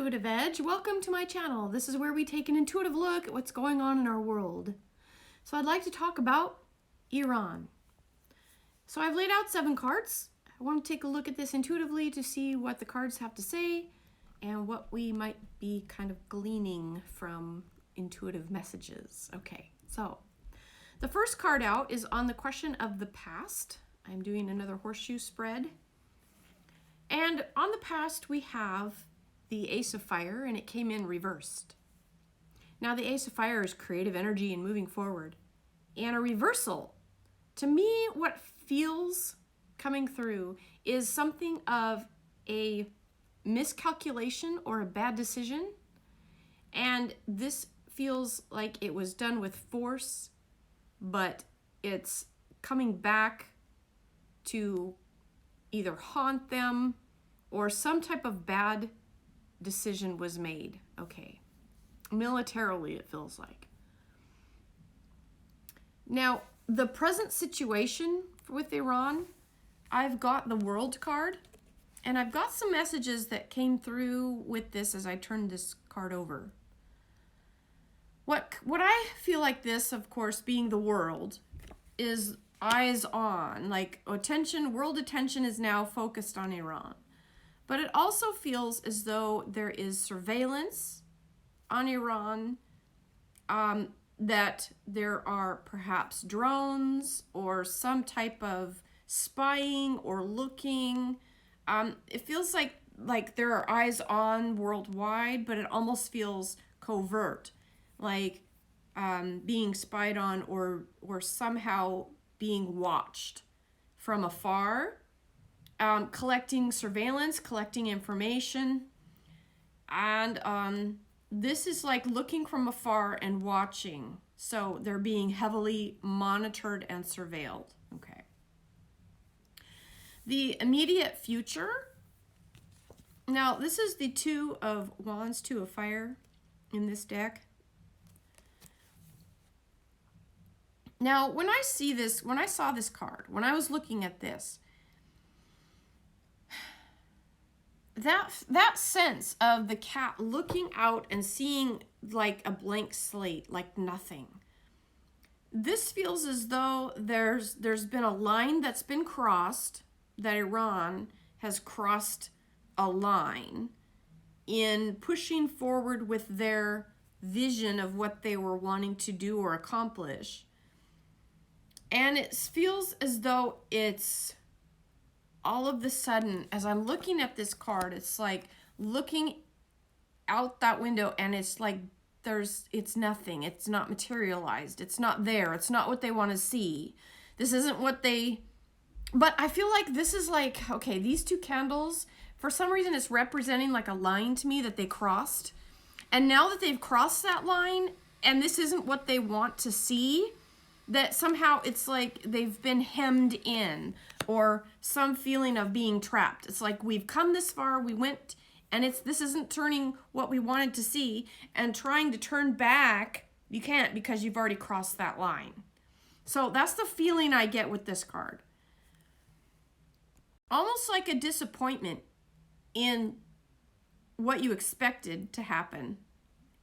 Intuitive Edge. Welcome to my channel. This is where we take an intuitive look at what's going on in our world. So I'd like to talk about Iran. So I've laid out 7 cards. I want to take a look at this intuitively to see what the cards have to say and what we might be kind of gleaning from intuitive messages. Okay, so the first card out is on the question of the past. I'm doing another horseshoe spread. And on the past, we have the Ace of Fire, and it came in reversed. Now, the Ace of Fire is creative energy and moving forward. And a reversal, to me, what feels coming through is something of a miscalculation or a bad decision. And this feels like it was done with force, but it's coming back to either haunt them or some type of bad decision was made. Okay. Militarily, it feels like. Now, the present situation with Iran, I've got the World card, and I've got some messages that came through with this as I turned this card over. What I feel like this, of course, being the world, is eyes on, like attention, world attention is now focused on Iran. But it also feels as though there is surveillance on Iran, that there are perhaps drones or some type of spying or looking. It feels like there are eyes on worldwide, but it almost feels covert, like being spied on or somehow being watched from afar. Collecting surveillance, collecting information, and this is like looking from afar and watching. So they're being heavily monitored and surveilled. Okay. The immediate future. Now, this is the Two of Wands, Two of Fire in this deck. Now, when I saw this card, when I was looking at this, that sense of the cat looking out and seeing like a blank slate, like nothing. This feels as though there's been a line that's been crossed, that Iran has crossed a line in pushing forward with their vision of what they were wanting to do or accomplish. And it feels as though it's all of the sudden, as I'm looking at this card, it's like looking out that window and it's like it's nothing. It's not materialized. It's not there. It's not what they want to see. This isn't what but I feel like this is like, okay, these 2 candles, for some reason it's representing like a line to me that they crossed. And now that they've crossed that line and this isn't what they want to see, that somehow it's like they've been hemmed in or some feeling of being trapped. It's like we've come this far, we went, and this isn't turning what we wanted to see, and trying to turn back, you can't because you've already crossed that line. So that's the feeling I get with this card. Almost like a disappointment in what you expected to happen,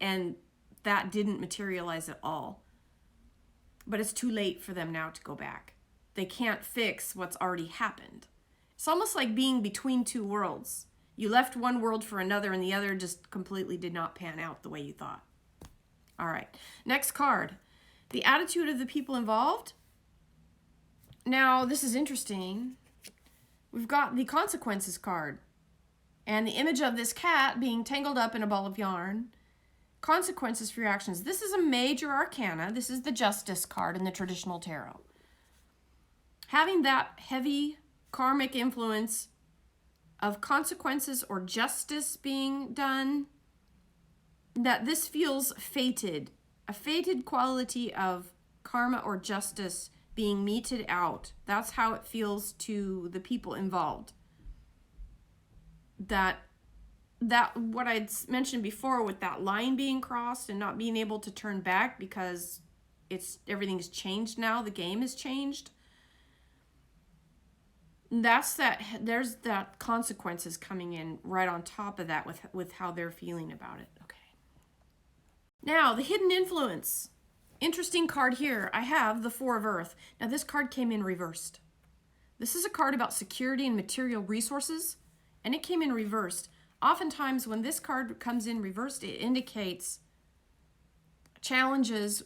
and that didn't materialize at all. But it's too late for them now to go back. They can't fix what's already happened. It's almost like being between 2 worlds. You left one world for another and the other just completely did not pan out the way you thought. All right, next card. The attitude of the people involved. Now, this is interesting. We've got the consequences card and the image of this cat being tangled up in a ball of yarn. Consequences for your actions. This is a major arcana. This is the Justice card in the traditional tarot. Having that heavy karmic influence of consequences or justice being done, that this feels fated. A fated quality of karma or justice being meted out. That's how it feels to the people involved. That what I'd mentioned before with that line being crossed and not being able to turn back because everything's changed now, the game has changed. there's that consequences coming in right on top of that with how they're feeling about it. Okay. Now, the hidden influence. Interesting card here. I have the Four of Earth. Now, this card came in reversed. This is a card about security and material resources, and it came in reversed. Oftentimes, when this card comes in reversed, it indicates challenges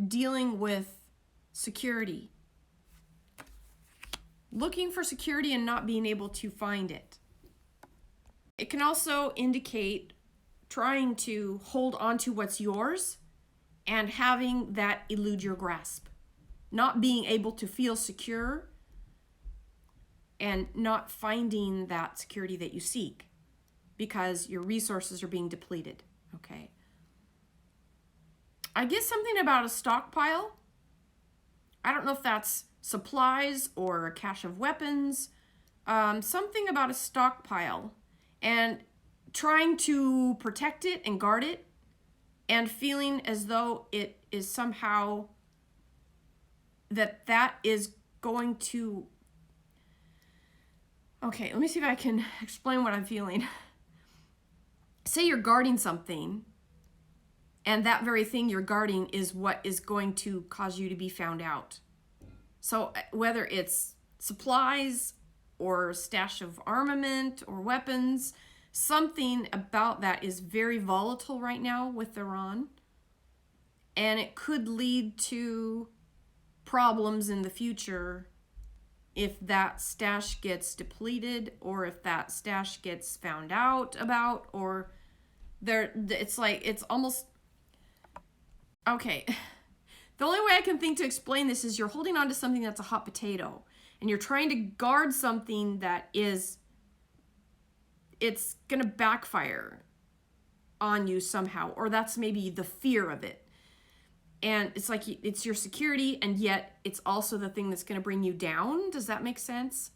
dealing with security. Looking for security and not being able to find it. It can also indicate trying to hold on to what's yours and having that elude your grasp. Not being able to feel secure and not finding that security that you seek because your resources are being depleted. Okay. I get something about a stockpile. I don't know if that's supplies or a cache of weapons. Something about a stockpile and trying to protect it and guard it and feeling as though it is somehow that is going to... Okay, let me see if I can explain what I'm feeling. Say you're guarding something, and that very thing you're guarding is what is going to cause you to be found out. So whether it's supplies or a stash of armament or weapons, something about that is very volatile right now with Iran. And it could lead to problems in the future if that stash gets depleted or if that stash gets found out about, or it's like, it's almost... Okay. The only way I can think to explain this is you're holding on to something that's a hot potato and you're trying to guard something that is, it's going to backfire on you somehow, or that's maybe the fear of it. And it's like it's your security, and yet it's also the thing that's going to bring you down. Does that make sense?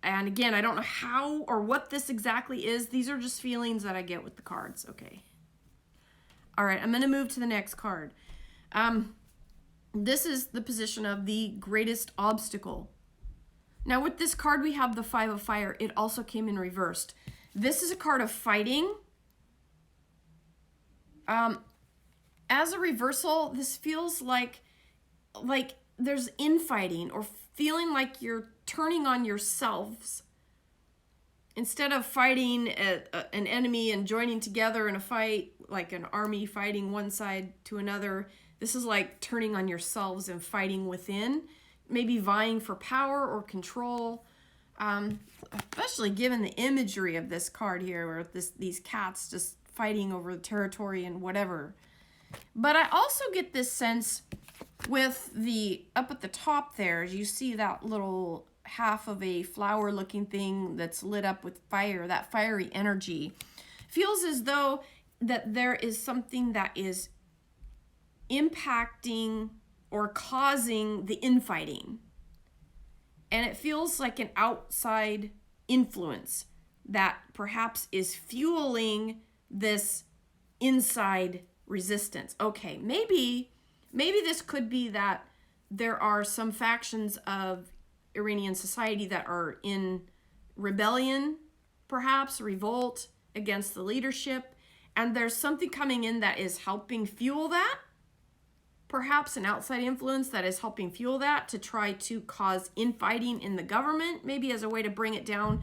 And again, I don't know how or what this exactly is. These are just feelings that I get with the cards. Okay. All right, I'm going to move to the next card. This is the position of the greatest obstacle. Now with this card, we have the Five of Fire. It also came in reversed. This is a card of fighting. As a reversal, this feels like there's infighting or feeling like you're turning on yourselves. Instead of fighting an enemy and joining together in a fight, like an army fighting one side to another, this is like turning on yourselves and fighting within, maybe vying for power or control, especially given the imagery of this card here, where these cats just fighting over the territory and whatever. But I also get this sense with the, up at the top there, you see that little half of a flower looking thing that's lit up with fire, that fiery energy. Feels as though that there is something that is impacting or causing the infighting. And it feels like an outside influence that perhaps is fueling this inside resistance. Okay, maybe this could be that there are some factions of Iranian society that are in rebellion, perhaps revolt against the leadership, and there's something coming in that is helping fuel that. Perhaps an outside influence that is helping fuel that to try to cause infighting in the government, maybe as a way to bring it down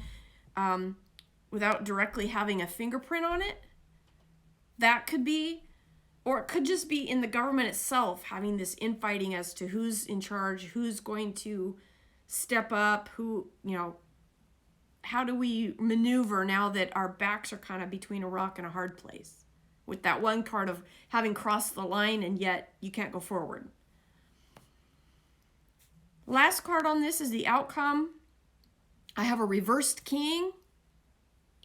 without directly having a fingerprint on it. That could be. Or it could just be in the government itself having this infighting as to who's in charge, who's going to step up, who, how do we maneuver now that our backs are kind of between a rock and a hard place? With that one card of having crossed the line and yet you can't go forward. Last card on this is the outcome. I have a reversed king.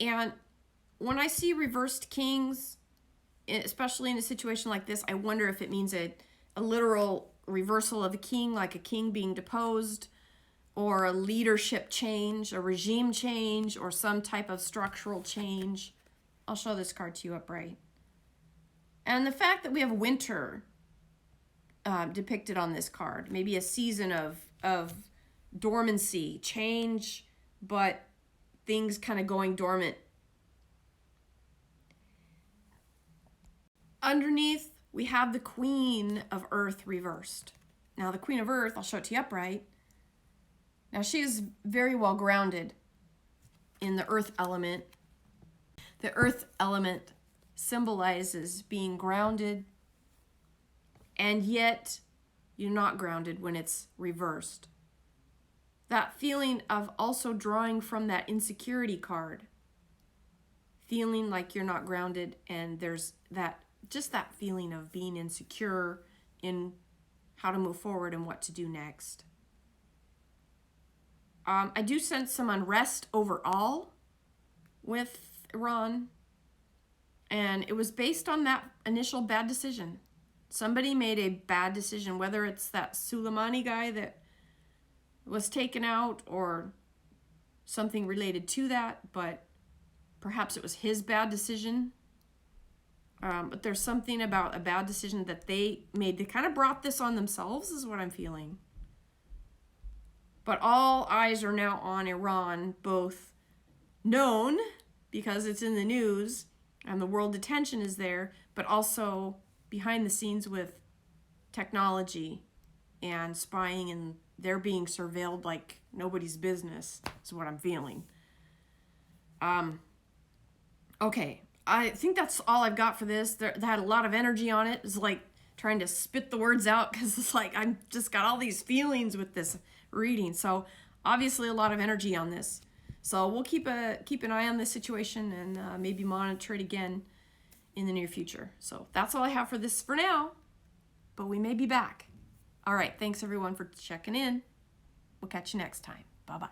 And when I see reversed kings, especially in a situation like this, I wonder if it means a literal reversal of a king, like a king being deposed, or a leadership change, a regime change, or some type of structural change. I'll show this card to you upright. And the fact that we have winter depicted on this card, maybe a season of dormancy, change, but things kind of going dormant. Underneath, we have the Queen of Earth reversed. Now, the Queen of Earth, I'll show it to you upright. Now, she is very well grounded in the earth element. The earth element symbolizes being grounded, and yet you're not grounded when it's reversed. That feeling of also drawing from that insecurity card, feeling like you're not grounded, and there's that just that feeling of being insecure in how to move forward and what to do next. I do sense some unrest overall with Iran, and it was based on that initial bad decision. Somebody made a bad decision, whether it's that Soleimani guy that was taken out or something related to that, but perhaps it was his bad decision. But there's something about a bad decision that they made. They kind of brought this on themselves, is what I'm feeling. But all eyes are now on Iran, both known because it's in the news and the world attention is there, but also behind the scenes with technology and spying, and they're being surveilled like nobody's business, is what I'm feeling. Okay, I think that's all I've got for this. That had a lot of energy on it. It's like trying to spit the words out because it's like I'm just got all these feelings with this reading. So obviously a lot of energy on this. So we'll keep an eye on this situation and maybe monitor it again in the near future. So that's all I have for this for now, but we may be back. All right, thanks everyone for checking in. We'll catch you next time. Bye-bye.